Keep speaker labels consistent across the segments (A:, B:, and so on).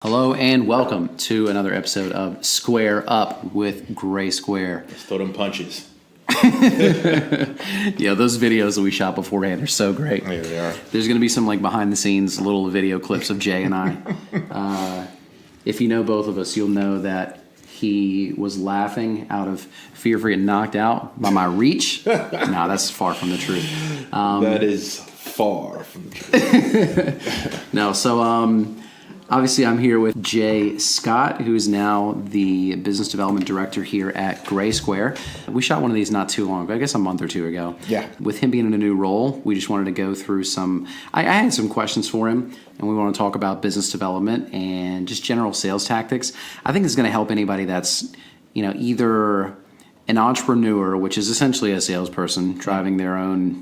A: Hello and welcome to another episode of Square Up with GraySquare.
B: Let's throw them punches.
A: Yeah, those videos that we shot beforehand are so great.
B: Yeah, they are.
A: There's going to be some behind the scenes little video clips of Jay and I. If you know both of us, you'll know that he was laughing out of fear for getting knocked out by my reach. No, that's far from the truth.
B: That is far from the truth.
A: No, so obviously, I'm here with Jay Scott, who is now the business development director here at GraySquare. We shot one of these not too long ago, I guess a month or two ago.
B: Yeah.
A: With him being in a new role, we just wanted to go through some. I had some questions for him, and we want to talk about business development and just general sales tactics. I think it's going to help anybody that's, either an entrepreneur, which is essentially a salesperson driving their own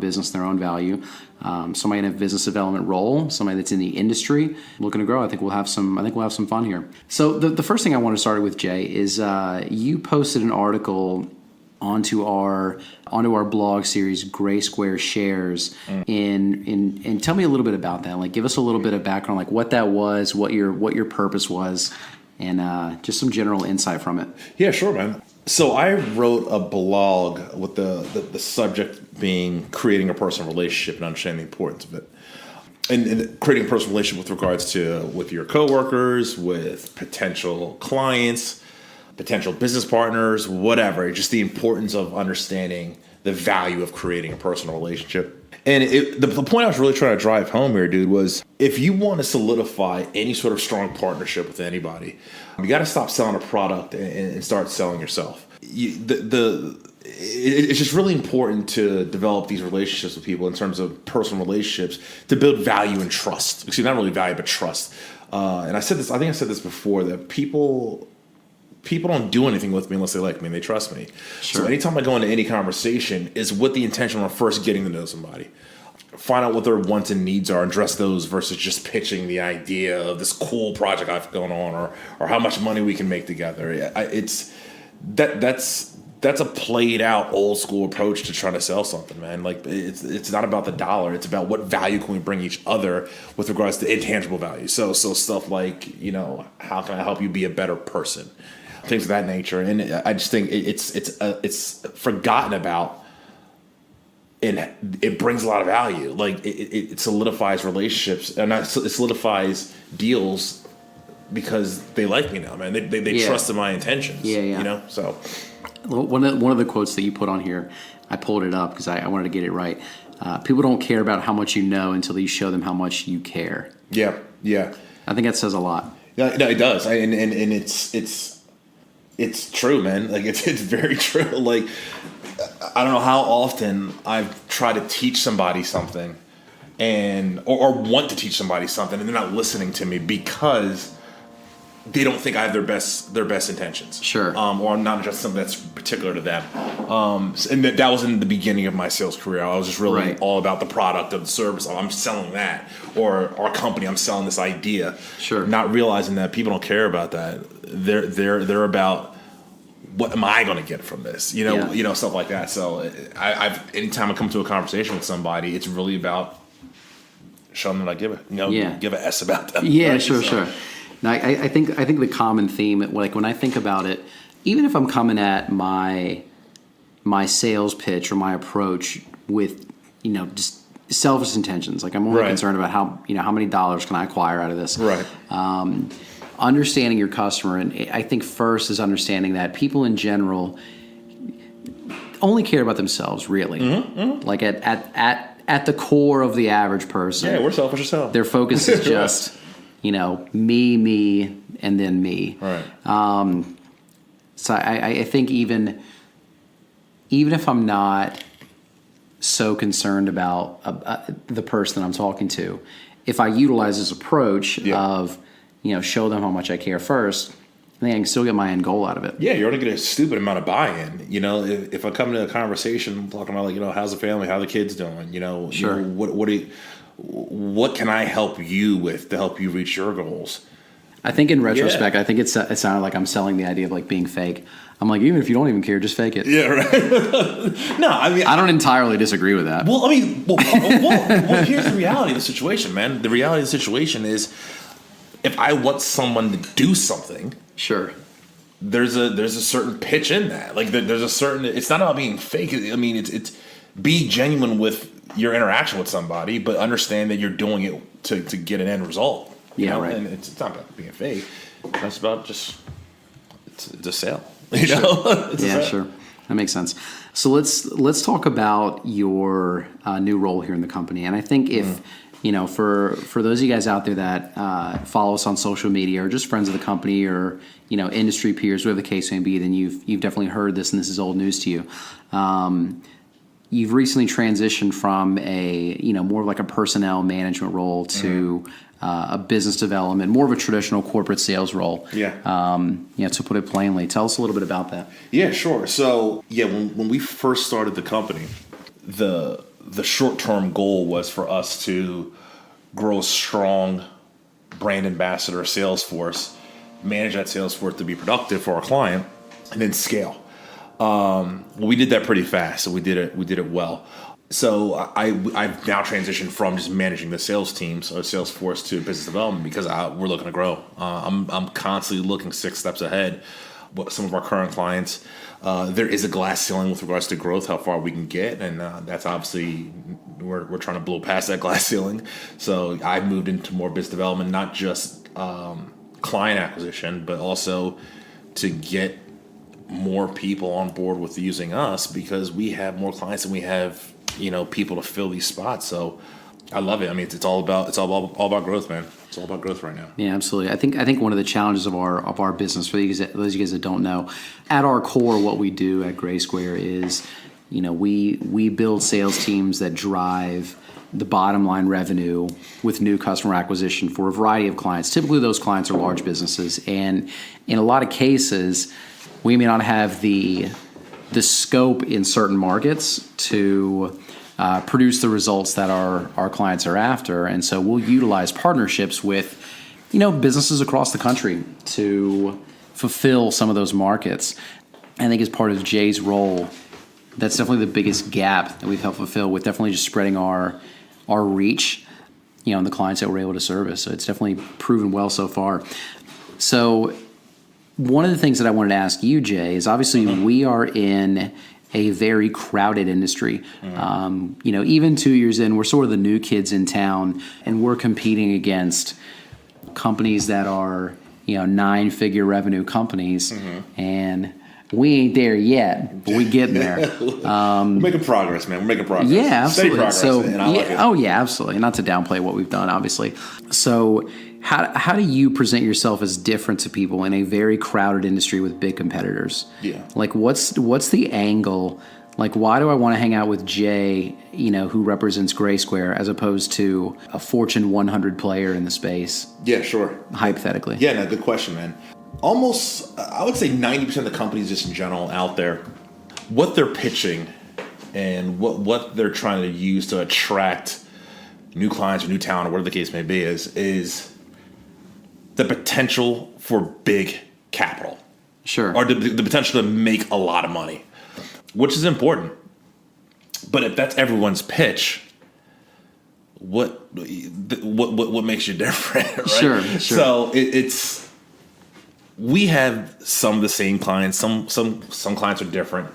A: business, their own value. Somebody in a business development role, somebody that's in the industry looking to grow. I think we'll have some fun here. So the first thing I want to start with, Jay, is you posted an article onto our blog series, GraySquare Shares, and tell me a little bit about that. Like, give us a little bit of background, like what that was, what your purpose was, and just some general insight from it.
B: Yeah, sure, man. So I wrote a blog with the subject being creating a personal relationship and understanding the importance of it. And creating a personal relationship with regards to with your coworkers, with potential clients, potential business partners, whatever. Just the importance of understanding the value of creating a personal relationship. And the point I was really trying to drive home here, dude, was if you want to solidify any sort of strong partnership with anybody, you got to stop selling a product and start selling yourself. It's just really important to develop these relationships with people in terms of personal relationships to build value and trust. Excuse me, not really value, but trust. And I think I said this before, that people don't do anything with me unless they like me and they trust me.
A: Sure.
B: So anytime I go into any conversation is with the intention of first getting to know somebody. Find out what their wants and needs are and address those versus just pitching the idea of this cool project I've going on or how much money we can make together. That's a played out old school approach to trying to sell something, man. Like it's not about the dollar. It's about what value can we bring each other with regards to intangible value. So stuff like, how can I help you be a better person? Things of that nature. And I just think it's forgotten about, and it brings a lot of value. Like it solidifies relationships, and it solidifies deals because they like me now, man. They trust in my intentions.
A: Yeah.
B: So
A: one of the quotes that you put on here, I pulled it up because I wanted to get it right. People don't care about how much you know until you show them how much you care.
B: Yeah.
A: I think that says a lot.
B: Yeah, no, it does, and it's true, man. Like it's very true. Like I don't know how often I've tried to teach somebody something, or want to teach somebody something, and they're not listening to me because they don't think I have their best intentions.
A: Sure.
B: Or I'm not just something that's particular to them. And that was in the beginning of my sales career. I was just really all about the product of the service. I'm selling that, or our company, I'm selling this idea.
A: Sure.
B: Not realizing that people don't care about that. They're about, what am I going to get from this? Stuff like that. So anytime I come to a conversation with somebody, it's really about showing them that I give a S about them.
A: Yeah,
B: right?
A: sure. Now, I think the common theme, like when I think about it, even if I'm coming at my sales pitch or my approach with, just selfish intentions, like I'm only concerned about how many dollars can I acquire out of this.
B: Right.
A: Understanding your customer, and I think first is understanding that people in general only care about themselves, really. Mm-hmm. Like at the core of the average person.
B: Yeah, we're selfish as hell.
A: Their focus is just, me, and then me.
B: Right.
A: So I think even if I'm not so concerned about the person that I'm talking to, if I utilize this approach of, show them how much I care first, I think I can still get my end goal out of it.
B: Yeah, you're going to get a stupid amount of buy-in. If I come to a conversation talking about, how's the family, how the kids doing,
A: Sure.
B: What can I help you with to help you reach your goals?
A: I think in retrospect, I think it sounded like I'm selling the idea of like being fake. I'm like, even if you don't even care, just fake it.
B: Yeah, right. No, I mean,
A: I don't entirely disagree with that.
B: Well, here's the reality of the situation, man. The reality of the situation is, if I want someone to do something,
A: Sure.
B: there's a certain pitch in that. Like there's a certain. It's not about being fake. I mean, it's be genuine with your interaction with somebody, but understand that you're doing it to get an end result.
A: Yeah,
B: know?
A: right.
B: And it's not about being fake. That's about just it's a sale. You know? It's a
A: Yeah,
B: sale.
A: sure. That makes sense. So let's talk about your new role here in the company. And I think if for those of you guys out there that follow us on social media or just friends of the company or industry peers, whatever the case may be, then you've definitely heard this, and this is old news to you. You've recently transitioned from a more of like a personnel management role to a business development, more of a traditional corporate sales role.
B: Yeah.
A: To put it plainly, tell us a little bit about that.
B: Yeah, sure. So when we first started the company, the short-term goal was for us to grow a strong brand ambassador sales force, manage that sales force to be productive for our client, and then scale. We did that pretty fast, so we did it well. So I've now transitioned from just managing the sales teams or sales force to business development because we're looking to grow. I'm constantly looking 6 steps ahead. What some of our current clients, there is a glass ceiling with regards to growth, how far we can get, and that's obviously we're trying to blow past that glass ceiling. So I moved into more business development, not just client acquisition, but also to get more people on board with using us because we have more clients and we have people to fill these spots. So I love it. I mean, it's all about all about growth, man. It's all about growth right now.
A: Yeah, absolutely. I think one of the challenges of our business, for those of you guys that don't know, at our core, what we do at GraySquare is, we build sales teams that drive the bottom line revenue with new customer acquisition for a variety of clients. Typically, those clients are large businesses, and in a lot of cases, we may not have the scope in certain markets to produce the results that our clients are after. And so we'll utilize partnerships with, businesses across the country to fulfill some of those markets. I think as part of Jay's role, that's definitely the biggest gap that we've helped fulfill with definitely just spreading our reach, and the clients that we're able to service. So it's definitely proven well so far. So one of the things that I wanted to ask you, Jay, is obviously we are in a very crowded industry. Even 2 years in, we're sort of the new kids in town, and we're competing against companies that are 9-figure revenue companies, and we ain't there yet, but we're getting there.
B: We're making progress, man. We're making progress.
A: Yeah, absolutely.
B: Steady progress, and I like it.
A: Oh, yeah, absolutely. Not to downplay what we've done, obviously. So how do you present yourself as different to people in a very crowded industry with big competitors?
B: Yeah.
A: Like, what's the angle? Like, why do I want to hang out with Jay, who represents GraySquare, as opposed to a Fortune 100 player in the space?
B: Yeah, sure.
A: Hypothetically.
B: Yeah, no, good question, man. Almost, I would say 90% of the companies just in general out there, what they're pitching and what they're trying to use to attract new clients or new talent or whatever the case may be is the potential for big capital.
A: Sure.
B: Or the potential to make a lot of money, which is important. But if that's everyone's pitch, what makes you different, right?
A: Sure.
B: So it's we have some of the same clients. Some clients are different,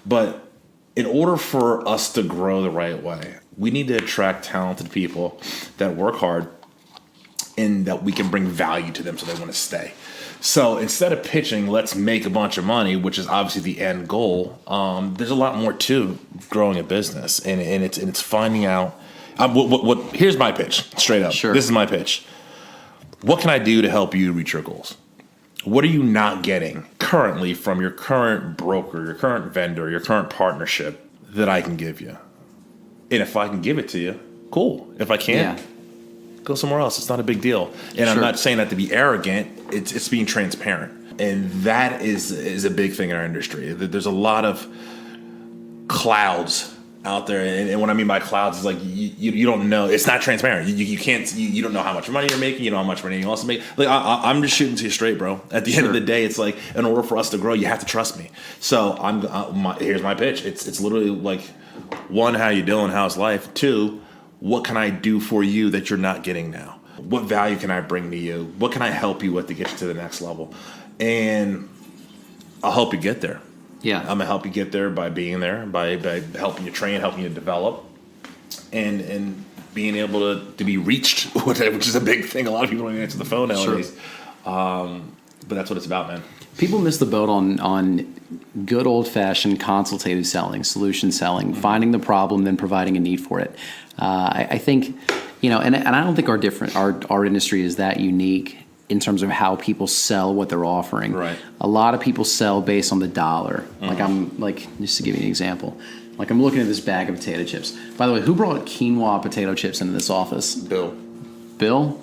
B: but in order for us to grow the right way, we need to attract talented people that work hard and that we can bring value to them so they want to stay. So instead of pitching, let's make a bunch of money, which is obviously the end goal, there's a lot more to growing a business. And it's finding out, here's my pitch, straight up.
A: Sure.
B: This is my pitch. What can I do to help you reach your goals? What are you not getting currently from your current broker, your current vendor, your current partnership that I can give you? And if I can give it to you, cool. If I can't, go somewhere else. It's not a big deal. And
A: Sure.
B: I'm not saying that to be arrogant. It's being transparent. And that is a big thing in our industry. There's a lot of clouds out there. And what I mean by clouds is like you don't know. It's not transparent. You can't. You don't know how much money you're making. You know how much money you also make. Like I'm just shooting to you straight, bro. At the end of the day, it's like in order for us to grow, you have to trust me. So here's my pitch. It's literally like, 1, how you doing? How's life? 2, what can I do for you that you're not getting now? What value can I bring to you? What can I help you with to get you to the next level? And I'll help you get there.
A: Yeah.
B: I'm gonna help you get there by being there, by helping you train, helping you develop, and being able to be reached, which is a big thing. A lot of people don't answer the phone nowadays. Sure. But that's what it's about, man.
A: People miss the boat on good old-fashioned consultative selling, solution selling, finding the problem, then providing a need for it. I think, and I don't think our industry is that unique in terms of how people sell what they're offering.
B: Right.
A: A lot of people sell based on the dollar. Just to give you an example, I'm looking at this bag of potato chips. By the way, who brought quinoa potato chips into this office?
B: Bill,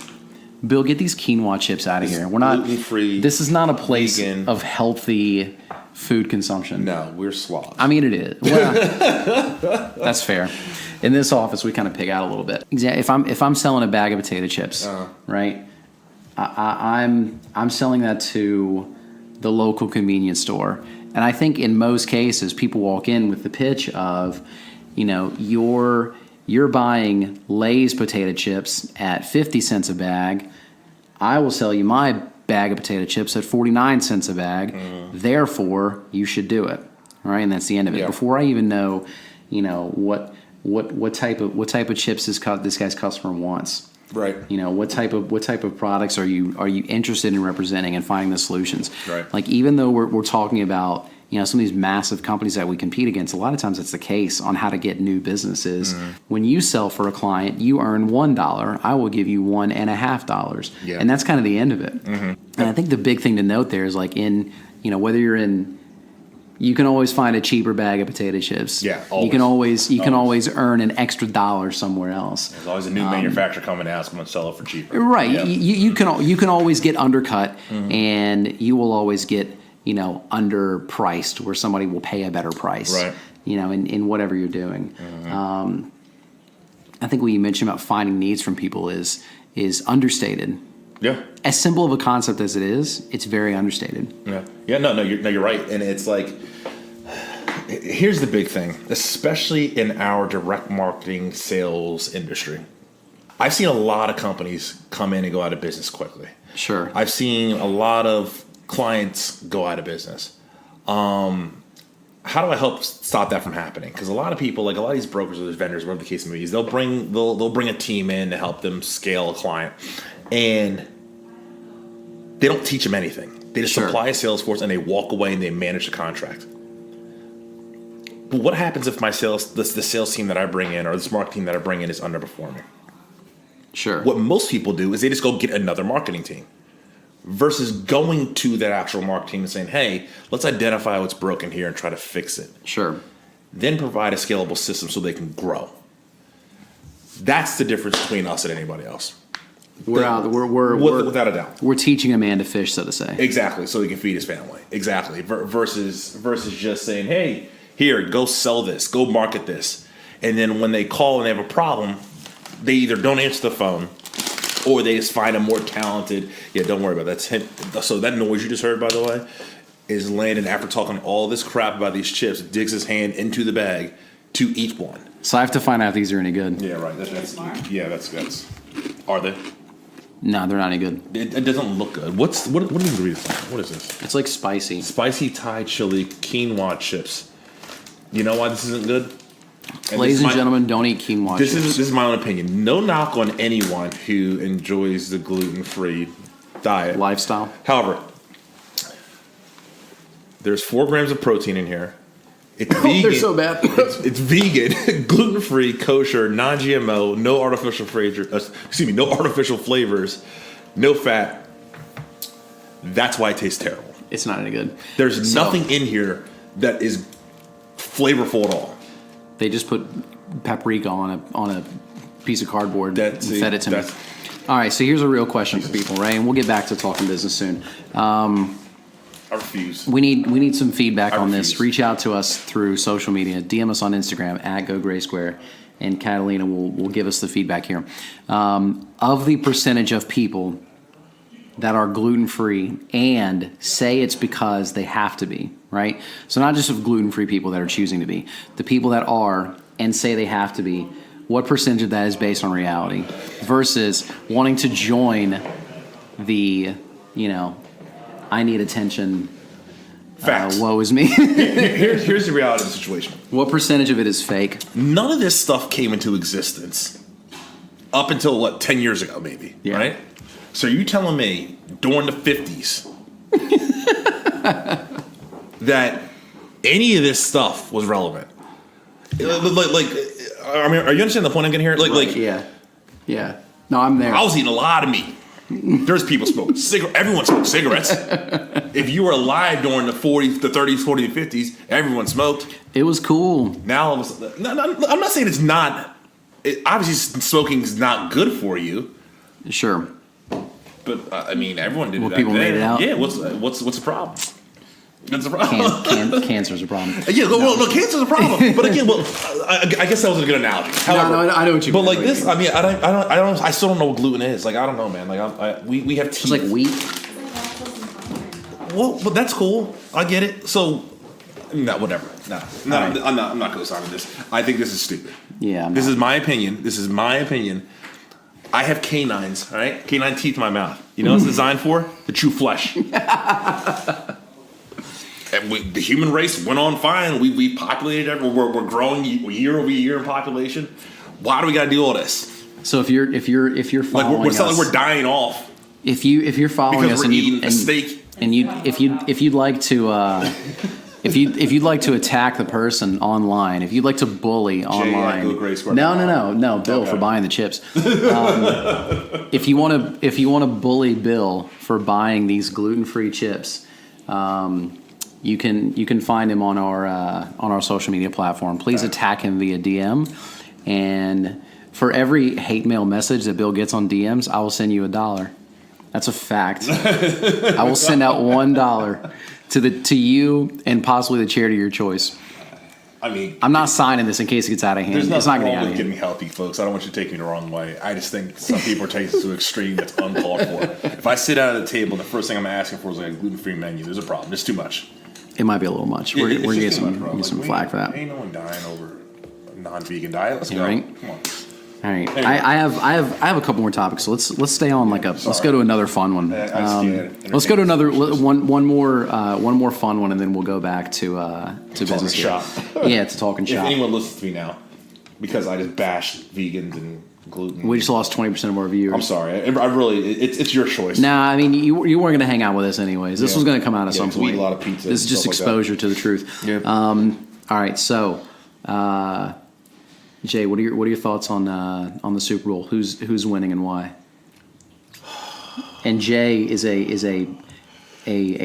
A: get these quinoa chips out of here. We're not
B: gluten-free.
A: This is not a place
B: vegan.
A: of healthy food consumption.
B: No, we're slobs.
A: I mean, it is. Well, that's fair. In this office, we kind of pig out a little bit. If I'm selling a bag of potato chips, right? I'm selling that to the local convenience store, and I think in most cases, people walk in with the pitch of, you're buying Lay's potato chips at 50 cents a bag. I will sell you my bag of potato chips at 49 cents a bag. Therefore, you should do it. All right, and that's the end of it.
B: Yeah.
A: Before I even know, what type of chips this guy's customer wants.
B: Right.
A: What type of products are you interested in representing and finding the solutions?
B: Right.
A: Like, even though we're talking about some of these massive companies that we compete against, a lot of times it's the case on how to get new businesses. When you sell for a client, you earn $1. I will give you $1.50.
B: Yeah.
A: And that's kind of the end of it. And I think the big thing to note there is, whether you're in, you can always find a cheaper bag of potato chips.
B: Yeah,
A: You can always earn an extra $1 somewhere else.
B: There's always a new manufacturer coming to ask them to sell it for cheaper.
A: Right.
B: Yeah.
A: You can always get undercut, and you will always get underpriced, where somebody will pay a better price.
B: Right.
A: In whatever you're doing. I think what you mentioned about finding needs from people is understated.
B: Yeah.
A: As simple of a concept as it is, it's very understated.
B: Yeah. Yeah. No. You're right. And it's like, here's the big thing, especially in our direct marketing sales industry. I've seen a lot of companies come in and go out of business quickly.
A: Sure.
B: I've seen a lot of clients go out of business. How do I help stop that from happening? Because a lot of people, like a lot of these brokers or these vendors, whatever the case may be, they'll bring a team in to help them scale a client, and they don't teach them anything. They just supply a sales force and they walk away and they manage the contract. But what happens if the sales team that I bring in or this marketing team that I bring in is underperforming?
A: Sure.
B: What most people do is they just go get another marketing team, versus going to that actual marketing team and saying, hey, let's identify what's broken here and try to fix it.
A: Sure.
B: Then provide a scalable system so they can grow. That's the difference between us and anybody else.
A: Without
B: a doubt.
A: We're teaching a man to fish, so to say.
B: Exactly, so he can feed his family. Exactly. Versus just saying, hey, here, go sell this, go market this. And then when they call and they have a problem, they either don't answer the phone, or they just find a more talented. Yeah, don't worry about that. That's him. So that noise you just heard, by the way, is Landon, after talking all this crap about these chips, digs his hand into the bag to each one.
A: So I have to find out if these are any good.
B: Yeah, right. That's Are they?
A: No, they're not any good.
B: It doesn't look good. What are the ingredients? What is this?
A: It's like spicy.
B: Spicy Thai chili quinoa chips. You know why this isn't good?
A: Ladies and gentlemen, don't eat quinoa chips.
B: This is my own opinion. No knock on anyone who enjoys the gluten-free diet
A: lifestyle.
B: However, there's 4 grams of protein in here. It's vegan.
A: They're so bad.
B: It's vegan, gluten-free, kosher, non-GMO, no artificial flavors, no fat. That's why it tastes terrible.
A: It's not any good.
B: There's nothing in here that is flavorful at all.
A: They just put paprika on a piece of cardboard and fed it to me. All right, so here's a real question for people, right? And we'll get back to talking business soon.
B: I refuse.
A: We need some feedback on this. Reach out to us through social media. DM us on Instagram at GraySquare, and Catalina will give us the feedback here. Of the percentage of people that are gluten-free and say it's because they have to be, right? So not just of gluten-free people that are choosing to be. The people that are and say they have to be, what percentage of that is based on reality versus wanting to join the, I need attention.
B: Facts.
A: Woe is me.
B: Here's the reality of the situation.
A: What percentage of it is fake?
B: None of this stuff came into existence up until 10 years ago, maybe.
A: Yeah.
B: Right? So you telling me during the 50s that any of this stuff was relevant? I mean, are you understanding the point I'm getting here?
A: Yeah. No, I'm there.
B: I was eating a lot of meat. There's people smoking cigarettes. Everyone smoked cigarettes. If you were alive during the 40s, the 30s, 40s, 50s, everyone smoked.
A: It was cool.
B: Now, I'm not saying it's not. Obviously, smoking is not good for you.
A: Sure.
B: But I mean, everyone did it.
A: People made it out.
B: Yeah. What's the problem? That's a problem.
A: Cancer's a problem.
B: Yeah. Well, no, cancer's a problem. But again, I guess that was a good analogy. However,
A: no, I know what you mean.
B: But like this, I mean, I still don't know what gluten is. Like, I don't know, man. Like, we have teeth.
A: It's like wheat.
B: Well, but that's cool. I get it. So, no, whatever. No, right. I'm not co-signing this. I think this is stupid.
A: Yeah.
B: This is my opinion. I have canines, all right? Canine teeth in my mouth. You know what it's designed for? To chew flesh. And the human race went on fine. We populated everywhere. We're growing year over year in population. Why do we got to do all this?
A: So if you're following
B: like we're dying off.
A: If you're following
B: because
A: us
B: we're eating a steak,
A: and if you'd like to if you'd like to attack the person online, if you'd like to bully online,
B: go GraySquare.
A: No, Bill for buying the chips. If you want to bully Bill for buying these gluten-free chips, you can find him on our social media platform. Please attack him via DM, and for every hate mail message that Bill gets on DMs, I will send you $1. That's a fact. I will send out $1 to you and possibly the charity of your choice.
B: I mean,
A: I'm not signing this in case it gets out of hand.
B: There's
A: it's not
B: nothing
A: going to
B: wrong
A: get
B: with getting healthy, folks. I don't want you to take me the wrong way. I just think some people are taking it to an extreme that's uncalled for. If I sit down at the table and the first thing I'm asking for is like a gluten-free menu, there's a problem. It's too much.
A: It might be a little much. We're going to get some flack for that.
B: Ain't no one dying over a non-vegan diet. Let's go.
A: Right?
B: Come on.
A: All right,
B: Anyway.
A: I have a couple more topics. So let's stay on let's go to another fun one. Let's go to another one more fun one, and then we'll go back to business
B: shop.
A: Yeah, to talking
B: If
A: shop.
B: anyone listens to me now, because I just bashed vegans and gluten.
A: We just lost 20% of our viewers.
B: I'm sorry. I really, it's your choice.
A: Nah, I mean you weren't going to hang out with us anyways. This was going to come out at some
B: 'cause we
A: point.
B: eat a lot of pizza
A: This is
B: and
A: just
B: stuff like
A: exposure to the truth.
B: Yeah.
A: All right, so. Jay, what are your thoughts on the Super Bowl? Who's winning and why? And Jay is a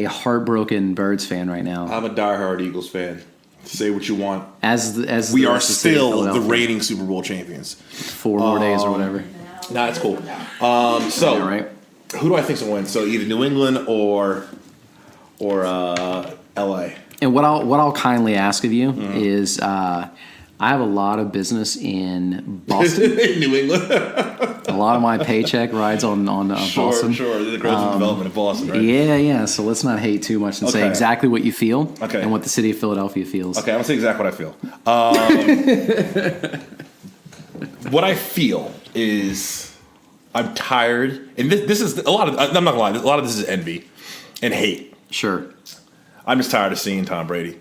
A: heartbroken Birds fan right now.
B: I'm a diehard Eagles fan. Say what you want.
A: As
B: We
A: the
B: are
A: rest of the city of
B: still the
A: Philadelphia.
B: reigning Super Bowl champions.
A: 4 more days or whatever.
B: Nah, it's cool. So,
A: Yeah, right.
B: who do I think's gonna win? So either New England or LA.
A: And what I'll kindly ask of you
B: Mm-hmm.
A: is, I have a lot of business in Boston.
B: New England.
A: A lot of my paycheck rides on Boston.
B: Sure. The growth and development of Boston, right?
A: Yeah. So let's not hate too much and say
B: Okay.
A: exactly what you feel
B: Okay.
A: and what the city of Philadelphia feels.
B: Okay, I'm gonna say exactly what I feel. What I feel is I'm tired, and this is a lot of. I'm not gonna lie. A lot of this is envy and hate.
A: Sure.
B: I'm just tired of seeing Tom Brady.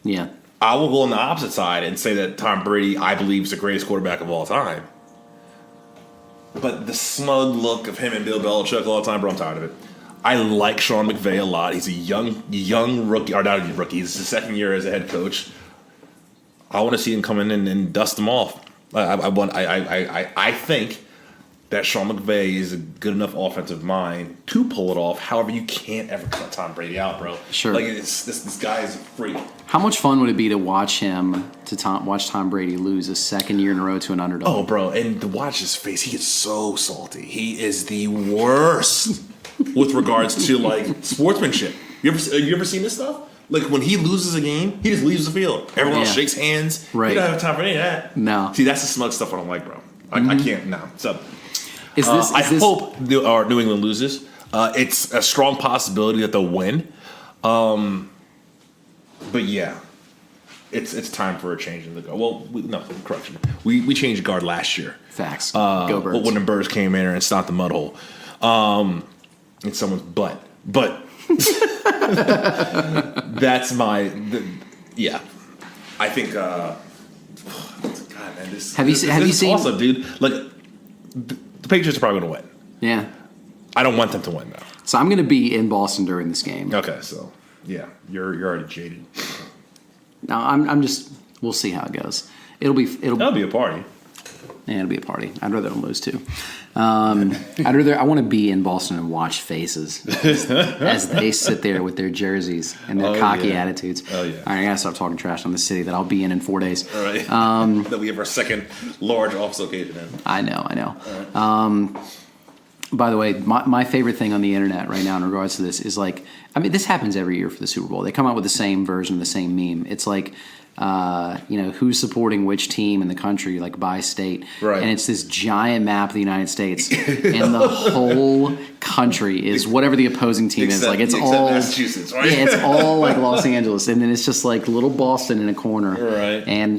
A: Yeah.
B: I will go on the opposite side and say that Tom Brady, I believe, is the greatest quarterback of all time. But the smug look of him and Bill Belichick all the time, bro, I'm tired of it. I like Sean McVay a lot. He's a young rookie, or not a rookie. He's his second year as a head coach. I want to see him come in and dust them off. I think that Sean McVay is a good enough offensive mind to pull it off. However, you can't ever cut Tom Brady out, bro.
A: Sure.
B: Like this guy is a freak.
A: How much fun would it be to watch Tom Brady lose a second year in a row to an underdog?
B: Oh, bro, and to watch his face, he gets so salty. He is the worst with regards to like sportsmanship. You ever seen this stuff? Like when he loses a game, he just leaves the field. Everyone else shakes hands.
A: Right.
B: You don't have time for any of that.
A: No.
B: See, that's the smug stuff I don't like, bro. I can't. No. So I
A: this
B: hope New England loses. It's a strong possibility that they'll win. But yeah, it's time for a change in the guard. Well, correction. We changed guard last year.
A: Facts. Go Birds.
B: When the Birds came in and stopped the mud hole in someone's butt. But that's yeah. I think. God, man, this
A: have you seen?
B: Awesome, dude. Like the Patriots are probably going to win.
A: Yeah.
B: I don't want them to win though.
A: So I'm going to be in Boston during this game.
B: Okay, so yeah, you're already jaded.
A: No, I'm just. We'll see how it goes. That'll be
B: a party.
A: Yeah, it'll be a party. I'd rather them lose too. I want to be in Boston and watch faces as they sit there with their jerseys and their cocky attitudes.
B: Oh yeah.
A: All right, I gotta stop talking trash on the city that I'll be in 4 days.
B: All right. That we have our second large office location in.
A: I know.
B: All right.
A: By the way, my favorite thing on the internet right now in regards to this is like, I mean, this happens every year for the Super Bowl. They come out with the same version of the same meme. It's like, who's supporting which team in the country, like by state.
B: Right.
A: And it's this giant map of the United States. And the whole country is whatever the opposing team is. Like it's all
B: Massachusetts, right?
A: Yeah, it's all like Los Angeles. And then it's just like little Boston in a corner.
B: Right.
A: And,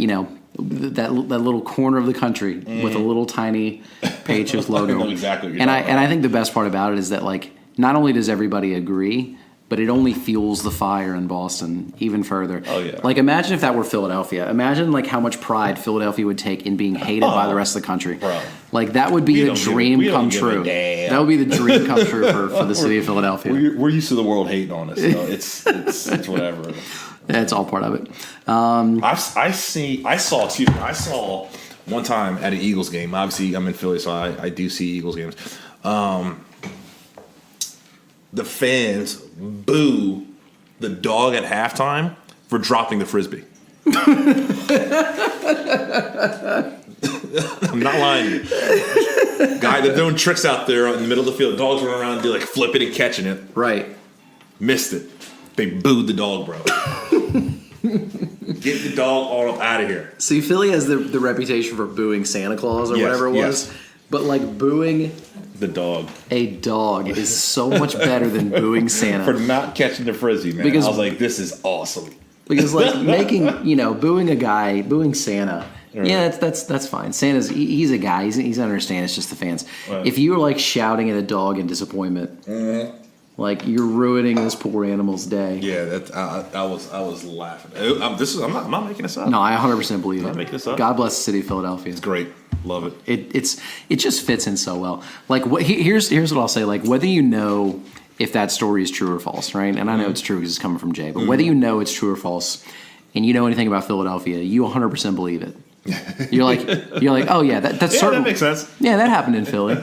A: that little corner of the country with a little tiny Patriots logo.
B: I know exactly what you're
A: and
B: talking about.
A: I think the best part about it is that like not only does everybody agree, but it only fuels the fire in Boston even further.
B: Oh yeah.
A: Like imagine if that were Philadelphia. Imagine like how much pride Philadelphia would take in being hated by the rest of the country.
B: Bro.
A: Like that would be the dream come true. That would be the dream come true for the city of Philadelphia.
B: We're used to the world hating on us. So it's whatever.
A: That's all part of it.
B: I saw one time at an Eagles game. Obviously, I'm in Philly, so I do see Eagles games. The fans boo the dog at halftime for dropping the frisbee. I'm not lying to you. Guy, they're doing tricks out there in the middle of the field. Dogs running around, do like flipping and catching it.
A: Right.
B: Missed it. They booed the dog, bro. Get the dog all up out of here.
A: See, Philly has the reputation for booing Santa Claus or whatever it was.
B: Yes.
A: But like booing
B: The dog.
A: a dog is so much better than booing Santa.
B: For not catching the frisbee, man.
A: Because-
B: I was like, this is awesome.
A: Because like booing a guy, booing Santa,
B: Right.
A: yeah, that's fine. Santa's he's a guy. He's understand. It's just the fans.
B: Right.
A: If you were like shouting at a dog in disappointment, like you're ruining this poor animal's day.
B: Yeah, I was laughing. I'm not making this up.
A: No, I 100% believe it.
B: Not making this up.
A: God bless the city of Philadelphia.
B: It's great. Love it.
A: It just fits in so well. Like here's what I'll say. Like whether you know if that story is true or false, right? And I know it's true because it's coming from Jay. But whether you know it's true or false, and you know anything about Philadelphia, you 100% believe it. You're like, oh yeah, that's certain.
B: That makes sense.
A: Yeah, that happened in Philly.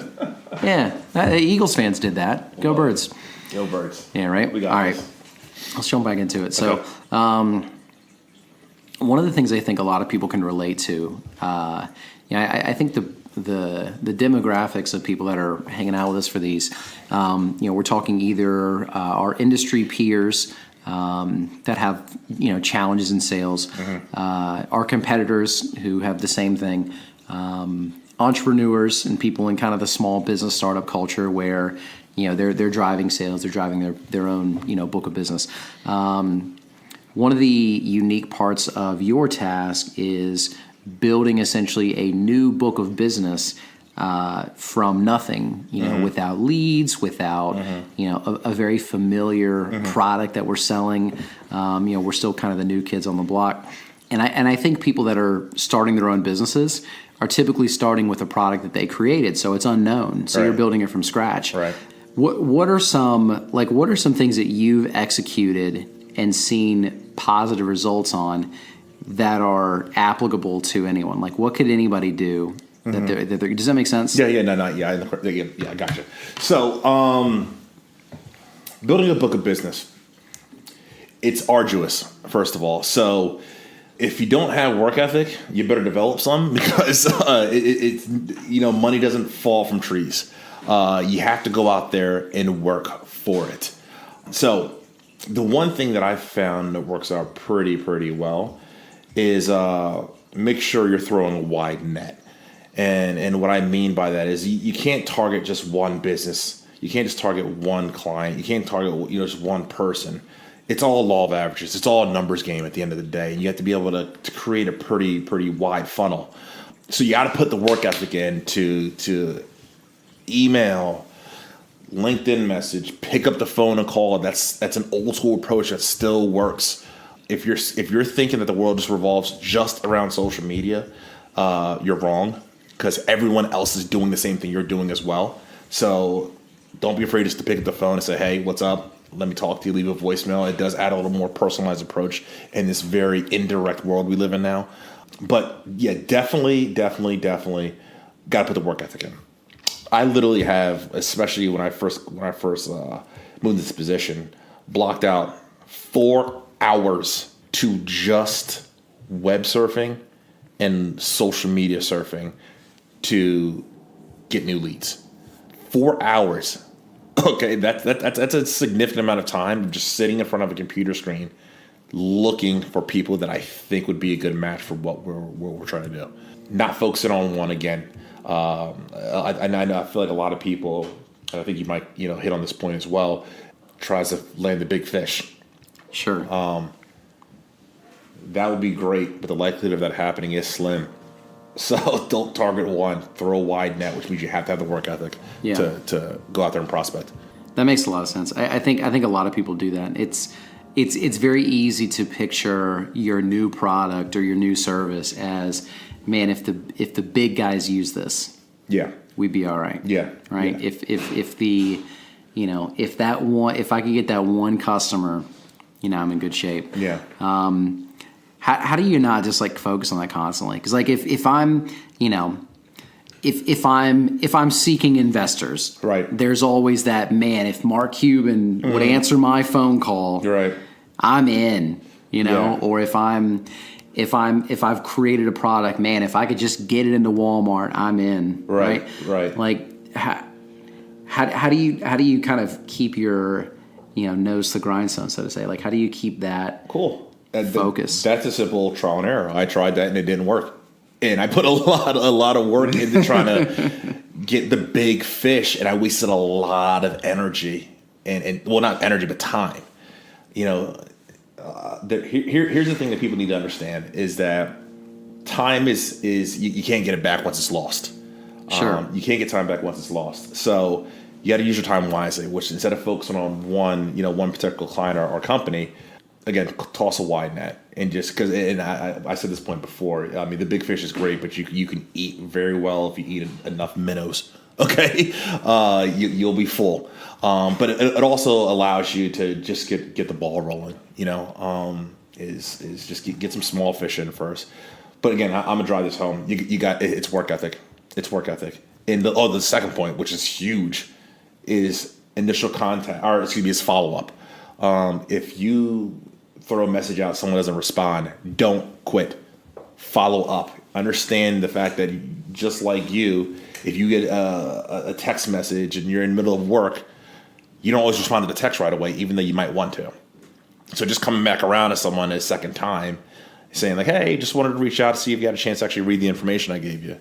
A: Yeah, Eagles fans did that. Go Birds.
B: Go Birds.
A: Yeah, right.
B: We got
A: All
B: this.
A: right. Let's jump back into it. So,
B: Okay.
A: one of the things I think a lot of people can relate to, I think the demographics of people that are hanging out with us for these, we're talking either our industry peers that have challenges in sales, our competitors who have the same thing, entrepreneurs and people in kind of the small business startup culture where they're driving sales, they're driving their own book of business. One of the unique parts of your task is building essentially a new book of business from nothing, without leads, without a very familiar product that we're selling. We're still kind of the new kids on the block, and I think people that are starting their own businesses are typically starting with a product that they created, so it's unknown. So you're building it from scratch.
B: Right.
A: What are some things that you've executed and seen positive results on that are applicable to anyone? Like, what could anybody do? Does that make sense?
B: Yeah, I gotcha. So, building a book of business, it's arduous, first of all. So, if you don't have work ethic, you better develop some because money doesn't fall from trees. You have to go out there and work for it. So, the one thing that I've found that works out pretty well is make sure you're throwing a wide net. And what I mean by that is you can't target just one business. You can't just target one client. You can't target just one person. it's all law of averages. It's all a numbers game at the end of the day. And you have to be able to create a pretty wide funnel. So you got to put the work ethic in to email, LinkedIn message, pick up the phone and call. That's an old school approach that still works. If you're thinking that the world just revolves just around social media, you're wrong, because everyone else is doing the same thing you're doing as well. So don't be afraid just to pick up the phone and say, hey, what's up? Let me talk to you, leave a voicemail. It does add a little more personalized approach in this very indirect world we live in now. But yeah, definitely got to put the work ethic in. I literally have, especially when I first moved into this position, blocked out 4 hours to just web surfing and social media surfing to get new leads. 4 hours. Okay, that's a significant amount of time just sitting in front of a computer screen looking for people that I think would be a good match for what we're trying to do. Not focusing on one again. I feel like a lot of people, and I think you might hit on this point as well, tries to land the big fish.
A: Sure.
B: That would be great, but the likelihood of that happening is slim. So don't target one. Throw a wide net, which means you have to have the work ethic to go out there and prospect.
A: That makes a lot of sense. I think a lot of people do that. It's very easy to picture your new product or your new service as, man, if the big guys use this, we'd be all right.
B: Yeah.
A: Right.
B: Yeah.
A: If I could get that one customer, I'm in good shape.
B: Yeah.
A: How do you not just like focus on that constantly? Because like if I'm if I'm seeking investors,
B: right,
A: there's always that, man, if Mark Cuban would answer my phone call,
B: right,
A: I'm in, or if I've created a product, man, if I could just get it into Walmart, I'm in.
B: Right.
A: Like how do you kind of keep your nose to the grindstone, so to say? Like how do you keep that focus?
B: That's a simple trial and error. I tried that and it didn't work. And I put a lot of work into trying to get the big fish, and I wasted a lot of energy and well, not energy, but time. Here's the thing that people need to understand is that time is you can't get it back once it's lost.
A: Sure.
B: You can't get time back once it's lost. So you got to use your time wisely, which instead of focusing on one particular client or company, again, toss a wide net. And just because, and I said this point before, I mean, the big fish is great, but you can eat very well if you eat enough minnows. Okay, you'll be full. But it also allows you to just get the ball rolling. Is just get some small fish in first. But again, I'm gonna drive this home. You got it's work ethic. It's work ethic. And the second point, which is huge, is initial contact, or is follow up. If you throw a message out, someone doesn't respond, don't quit. Follow up. Understand the fact that just like you, if you get a text message and you're in the middle of work, you don't always respond to the text right away, even though you might want to. So just coming back around to someone a second time, saying like, hey, just wanted to reach out to see if you had a chance to actually read the information I gave you.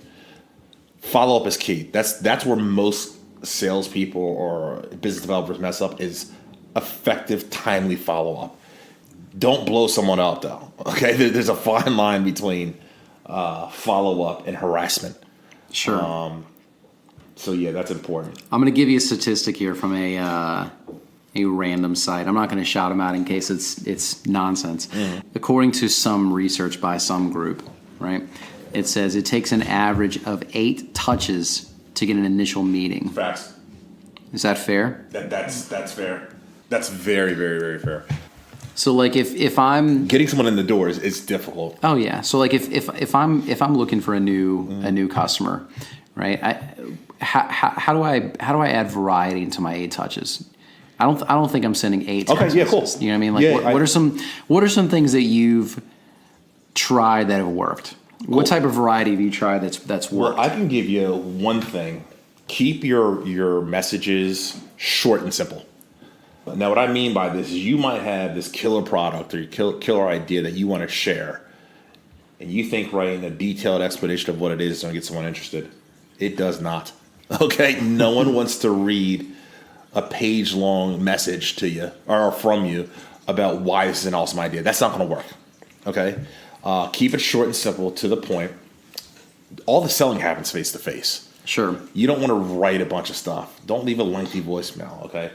B: Follow up is key. That's where most salespeople or business developers mess up, is effective, timely follow up. Don't blow someone up, though. Okay, there's a fine line between follow up and harassment.
A: Sure.
B: So yeah, that's important.
A: I'm going to give you a statistic here from a random site. I'm not going to shout them out in case it's nonsense. Mm. According to some research by some group, right? It says it takes an average of 8 touches to get an initial meeting.
B: Facts.
A: Is that fair?
B: That's fair. That's very, very, very fair.
A: So like if I'm
B: getting someone in the door is difficult.
A: Oh yeah. So like if I'm looking for a new customer, right? How do I add variety into my 8 touches? I don't think I'm sending 8 text
B: Okay, yeah, cool.
A: messages. You know what I mean? Like what are some things that you've tried that have worked? Cool. What type of variety have you tried that's worked?
B: Well, I can give you one thing. Keep your messages short and simple. Now, what I mean by this is you might have this killer product or killer idea that you want to share, and you think writing a detailed explanation of what it is going to get someone interested. It does not. Okay? No one wants to read a page-long message to you or from you about why this is an awesome idea. That's not going to work. Okay? Keep it short and simple, to the point. All the selling happens face to face.
A: Sure.
B: You don't want to write a bunch of stuff. Don't leave a lengthy voicemail, okay?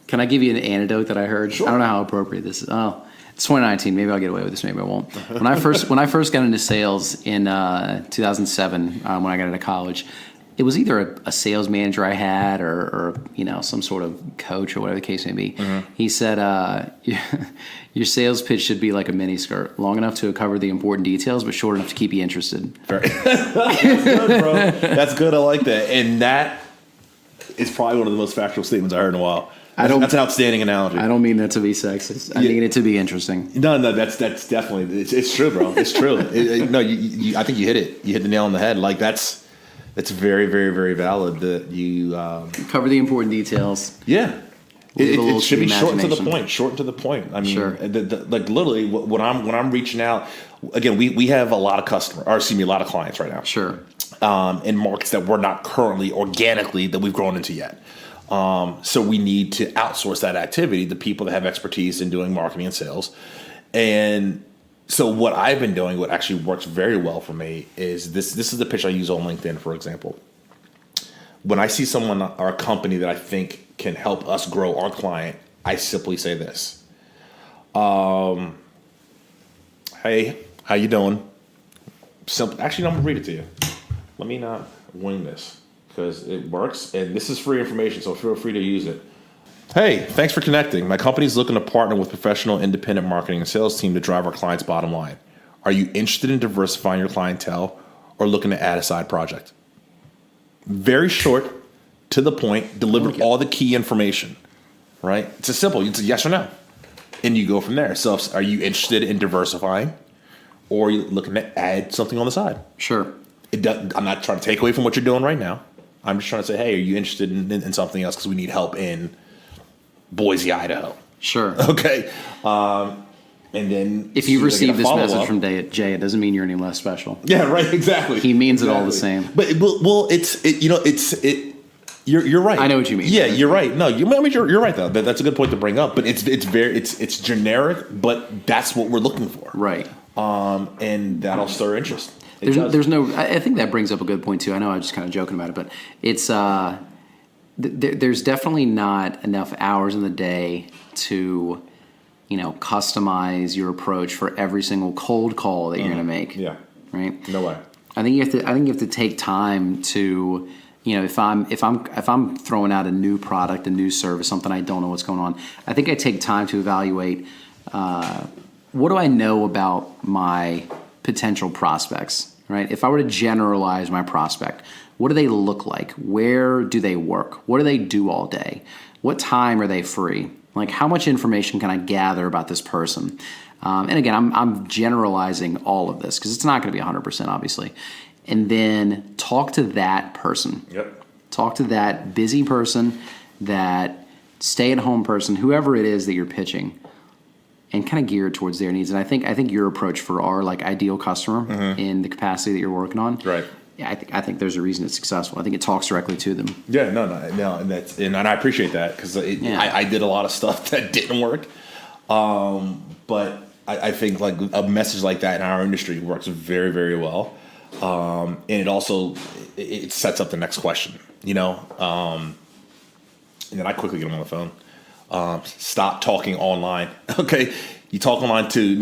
A: Can I give you an anecdote that I heard?
B: Sure.
A: I don't know how appropriate this is. Oh, it's 2019. Maybe I'll get away with this. Maybe I won't. When I first got into sales in 2007, when I got into college, it was either a sales manager I had or some sort of coach or whatever the case may be. Mm-hmm. He said, your sales pitch should be like a mini skirt, long enough to cover the important details, but short enough to keep you interested.
B: That's good, bro. That's good. I like that. And that is probably one of the most factual statements I heard in a while. That's an outstanding analogy.
A: I don't mean that to be sexist. I mean it to be interesting.
B: No, that's definitely it's true, bro. It's true. I think you hit it. You hit the nail on the head. Like that's very, very, very valid. That you
A: cover the important details.
B: Yeah, it should be short and to the point. Short and to the point. I mean,
A: sure.
B: Like literally, when I'm reaching out, again, we have a lot of a lot of clients right now.
A: Sure.
B: In markets that we're not currently organically that we've grown into yet. So we need to outsource that activity to people that have expertise in doing marketing and sales. And so what I've been doing, what actually works very well for me, is this is the pitch I use on LinkedIn, for example. When I see someone or a company that I think can help us grow our client, I simply say this. Hey, how you doing? Simple. Actually, I'm going to read it to you. Let me not wing this, because it works, and this is free information, so feel free to use it. Hey, thanks for connecting. My company's looking to partner with professional independent marketing and sales team to drive our clients' bottom line. Are you interested in diversifying your clientele or looking to add a side project? Very short, to the point, deliver all the key information, right? It's a simple, it's a yes or no. And you go from there. So are you interested in diversifying, or are you looking to add something on the side?
A: Sure.
B: I'm not trying to take away from what you're doing right now. I'm just trying to say, hey, are you interested in something else? Because we need help in Boise, Idaho.
A: Sure.
B: Okay. And then
A: if you receive this message from Jay, it doesn't mean you're any less special.
B: Yeah, right. Exactly.
A: He means it all the same.
B: But you're right.
A: I know what you mean.
B: Yeah, you're right. No, you're right though. That's a good point to bring up. But it's generic, but that's what we're looking for.
A: Right.
B: And that'll stir interest.
A: There's no. I think that brings up a good point too. I know I was just kind of joking about it, but it's there's definitely not enough hours in the day to, customize your approach for every single cold call that you're going to make.
B: Yeah.
A: Right.
B: No way.
A: I think you have to take time to, if I'm throwing out a new product, a new service, something I don't know what's going on, I think I take time to evaluate what do I know about my potential prospects. Right? If I were to generalize my prospect, what do they look like? Where do they work? What do they do all day? What time are they free? Like, how much information can I gather about this person? And again, I'm generalizing all of this because it's not going to be 100%, obviously. And then talk to that person.
B: Yep.
A: Talk to that busy person, that stay-at-home person, whoever it is that you're pitching, and kind of geared towards their needs. And I think your approach for our ideal customer in the capacity that you're working on,
B: right?
A: Yeah, I think there's a reason it's successful. I think it talks directly to them.
B: Yeah, no, and I appreciate that because I did a lot of stuff that didn't work, but I think like a message like that in our industry works very, very well, and it also it sets up the next question, and then I quickly get them on the phone. Stop talking online. Okay, you talk online to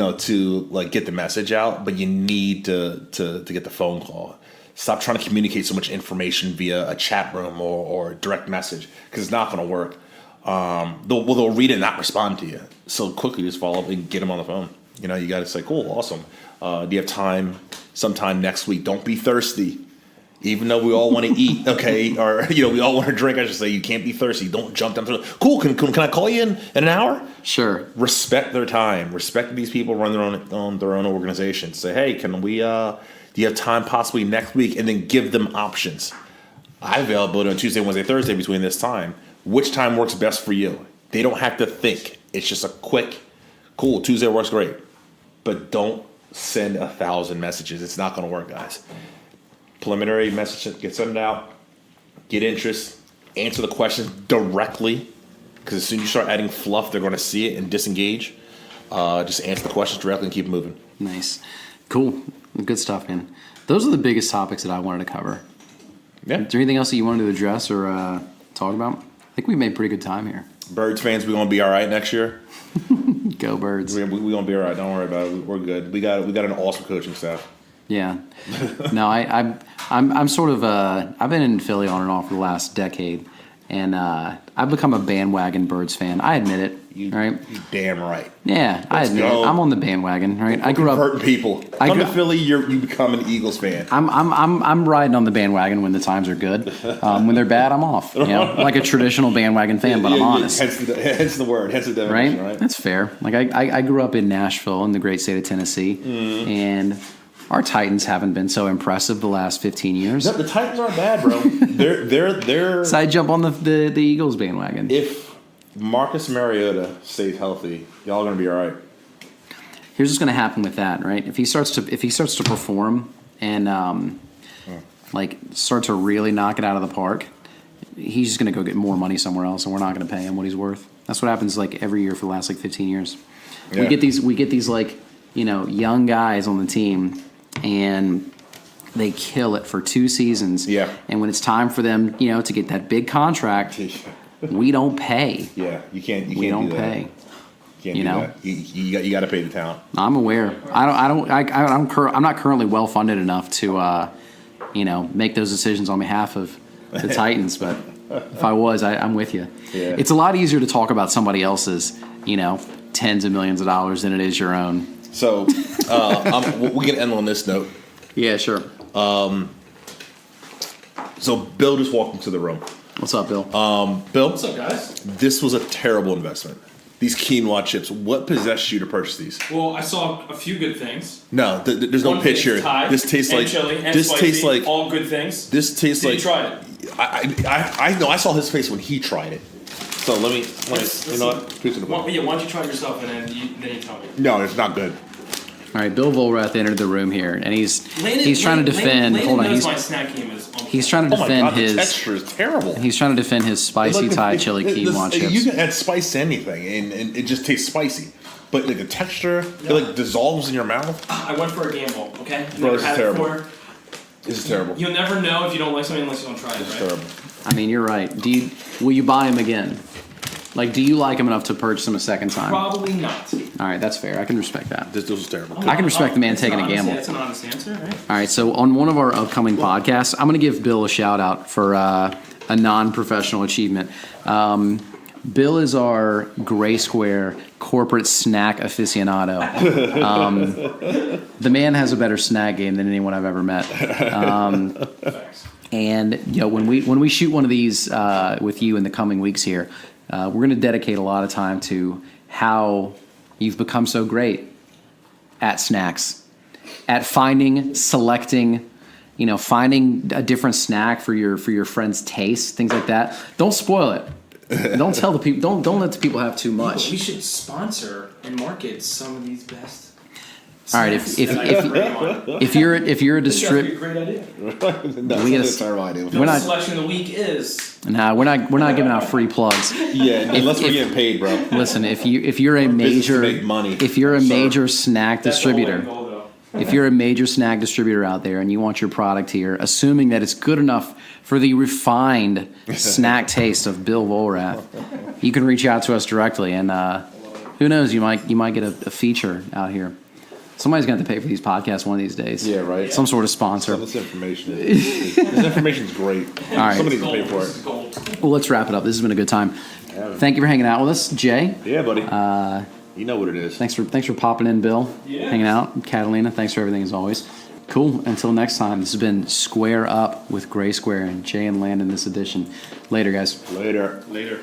B: get the message out, but you need to get the phone call. Stop trying to communicate so much information via a chat room or direct message because it's not going to work. They'll read it and not respond to you. So quickly just follow up and get them on the phone. You got to say, cool, awesome. Do you have time sometime next week? Don't be thirsty. Even though we all want to eat, okay, or we all want to drink, I should say, you can't be thirsty. Don't jump down through. Cool. Can I call you in an hour?
A: Sure.
B: Respect their time. Respect these people run their own organization. Say, hey, can we? Do you have time possibly next week? And then give them options. I have availability on Tuesday, Wednesday, Thursday between this time. Which time works best for you? They don't have to think. It's just a quick, cool. Tuesday works great, but don't send 1,000 messages. It's not going to work, guys. Preliminary message, get sent out, get interest, answer the questions directly, because as soon as you start adding fluff, they're going to see it and disengage. just answer the questions directly and keep moving.
A: Nice. Cool. Good stuff, man. Those are the biggest topics that I wanted to cover.
B: Yeah.
A: Is there anything else that you wanted to address or talk about? I think we made pretty good time here.
B: Birds fans, we're gonna be all right next year.
A: Go Birds.
B: We're gonna be all right. Don't worry about it. We're good. We got an awesome coaching staff.
A: Yeah. No, I'm sort of I've been in Philly on and off for the last decade, and I've become a bandwagon Birds fan. I admit it. Right?
B: You damn right.
A: Yeah, I admit it. I'm on the bandwagon. Right? I grew up
B: hurting people. Come to Philly, you become an Eagles fan.
A: I'm riding on the bandwagon when the times are good. When they're bad, I'm off. You know, like a traditional bandwagon fan, but I'm honest.
B: Hence the word. Hence the definition. Right?
A: That's fair. Like I grew up in Nashville in the great state of Tennessee, and our Titans haven't been so impressive the last 15 years.
B: No, the Titans aren't bad, bro. They're.
A: So I jump on the Eagles bandwagon.
B: If Marcus Mariota stays healthy, y'all gonna be all right.
A: Here's what's gonna happen with that, right? If he starts to perform and start to really knock it out of the park, he's just gonna go get more money somewhere else, and we're not gonna pay him what he's worth. That's what happens like every year for the last 15 years. Yeah. We get these young guys on the team, and they kill it for 2 seasons.
B: Yeah.
A: And when it's time for them, to get that big contract, we don't pay.
B: Yeah, you can't.
A: We don't pay.
B: You can't do that. You got to pay the talent.
A: I'm aware. I'm not currently well funded enough to make those decisions on behalf of the Titans. But if I was, I'm with you.
B: Yeah.
A: It's a lot easier to talk about somebody else's tens of millions of dollars than it is your own.
B: So we can end on this note.
A: Yeah, sure.
B: So Bill just walked into the room.
A: What's up, Bill?
B: Bill,
C: what's up, guys?
B: This was a terrible investment. These quinoa chips. What possessed you to purchase these?
C: Well, I saw a few good things.
B: No, there's no pitch here.
C: This tastes like chili and
B: this
C: spicy,
B: tastes like
C: all good things.
B: This tastes like.
C: You tried it.
B: I know. I saw his face when he tried it. So let me. You know what? Please
C: why don't you try it yourself and then you tell me?
B: No, it's not good.
A: All right, Bill Volrath entered the room here, and he's trying to defend.
C: Landon
A: hold on,
C: knows my snack game is.
A: He's trying to defend
B: the texture is terrible.
A: He's trying to defend his spicy Thai chili quinoa chips.
B: You can add spice to anything, and it just tastes spicy. But like the texture, it dissolves in your mouth.
C: I went for a gamble. Okay,
B: Bro, this is terrible. This is terrible.
C: You'll never know if you don't like something unless you don't try it.
B: This is
C: right?
B: terrible.
A: I mean, you're right. Will you buy him again? Like, do you like him enough to purchase him a second time?
C: Probably not.
A: All right, that's fair. I can respect that.
B: This was terrible.
A: I can respect the man taking a gamble.
C: That's an honest answer, right?
A: All right, so on one of our upcoming podcasts, I'm going to give Bill a shout out for a non-professional achievement. Bill is our GraySquare corporate snack aficionado. The man has a better snack game than anyone I've ever met.
C: Thanks.
A: And when we shoot one of these with you in the coming weeks here, we're going to dedicate a lot of time to how you've become so great at snacks, at selecting, finding a different snack for your friend's taste, things like that. Don't spoil it. Don't tell the people. Don't let the people have too much.
C: We should sponsor and market some of these best.
A: All right, if you're a distributor,
C: great idea.
B: That's a terrible idea.
C: The selection of the week is.
A: Nah, we're not giving out free plugs.
B: Yeah, unless we're getting paid, bro.
A: Listen, if you're a major snack distributor, if you're a major snack distributor out there and you want your product here, assuming that it's good enough for the refined snack taste of Bill Volrath, you can reach out to us directly, and who knows, you might get a feature out here. Somebody's going to have to pay for these podcasts one of these days.
B: Yeah, right.
A: Some sort of sponsor.
B: This information is great.
A: All right.
B: Somebody can pay for it.
A: Well, let's wrap it up. This has been a good time.
B: Yeah.
A: Thank you for hanging out with us, Jay.
B: Yeah, buddy. You know what it is.
A: Thanks for popping in, Bill.
C: Yeah.
A: Hanging out. Catalina, thanks for everything as always. Cool. Until next time, this has been Square Up with GraySquare and Jay and Landon this edition. Later, guys.
B: Later.
C: Later.